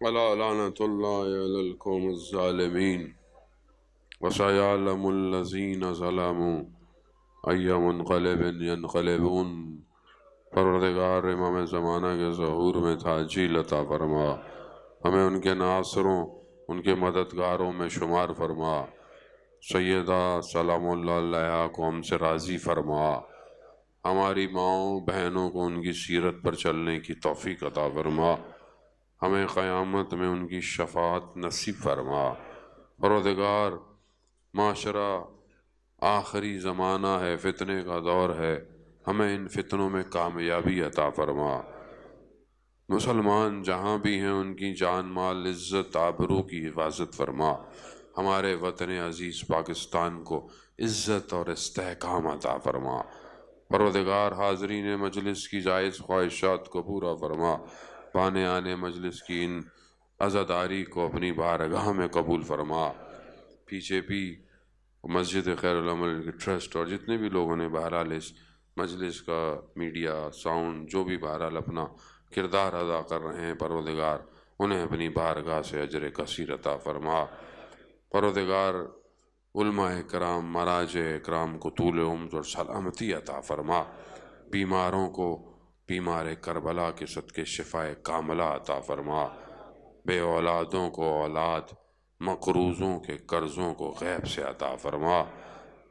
Speaker 1: الا لعنت اللہ علی القوم الظالمین وسيعلم الذین ظلموا ای منقلب ینقلبون۔ پروردگار امام زمانہ کے ظہور میں تعجیل عطا فرما، ہمیں ان کے ناصروں ان کے مددگاروں میں شمار فرما۔ سیدہ سلام اللہ علیہا کو ہم سے راضی فرما، ہماری ماؤں بہنوں کو ان کی سیرت پر چلنے کی توفیق عطا فرما، ہمیں قیامت میں ان کی شفاعت نصیب فرما۔ پروردگار معاشرہ آخری زمانہ ہے، فتنے کا دور ہے، ہمیں ان فتنوں میں کامیابی عطا فرما۔ مسلمان جہاں بھی ہیں ان کی جان مال عزت آبرو کی حفاظت فرما، ہمارے وطن عزیز پاکستان کو عزت اور استحکام عطا فرما۔ پروردگار حاضرین مجلس کی جائز خواہشات کو پورا فرما، پانے آنے مجلس کی ان عزاداری کو اپنی بارگاہ میں قبول فرما۔ پیچھے بھی مسجد خیر العمل کی ٹرسٹ اور جتنے بھی لوگوں نے بہرحال اس مجلس کا میڈیا ساؤنڈ جو بھی بہرحال اپنا کردار ادا کر رہے ہیں، پروردگار انہیں اپنی بارگاہ سے اجر کثیر عطا فرما۔ پروردگار علماء اکرام مراجع اکرام کو طول عمر اور سلامتی عطا فرما، بیماروں کو بیمار کربلا کے صدقے شفائے کاملہ عطا فرما، بے اولادوں کو اولاد، مقروضوں کے قرضوں کو غیب سے عطا فرما۔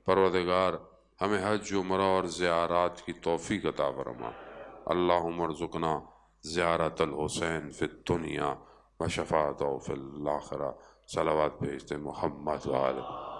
Speaker 1: پروردگار ہمیں حج عمرہ اور زیارات کی توفیق عطا فرما۔ اللہم ارزقنا زیارت الحسین فی الدنیا و شفاعتہ فی الآخرہ۔ صلوات بھیجتے محمد و آلہ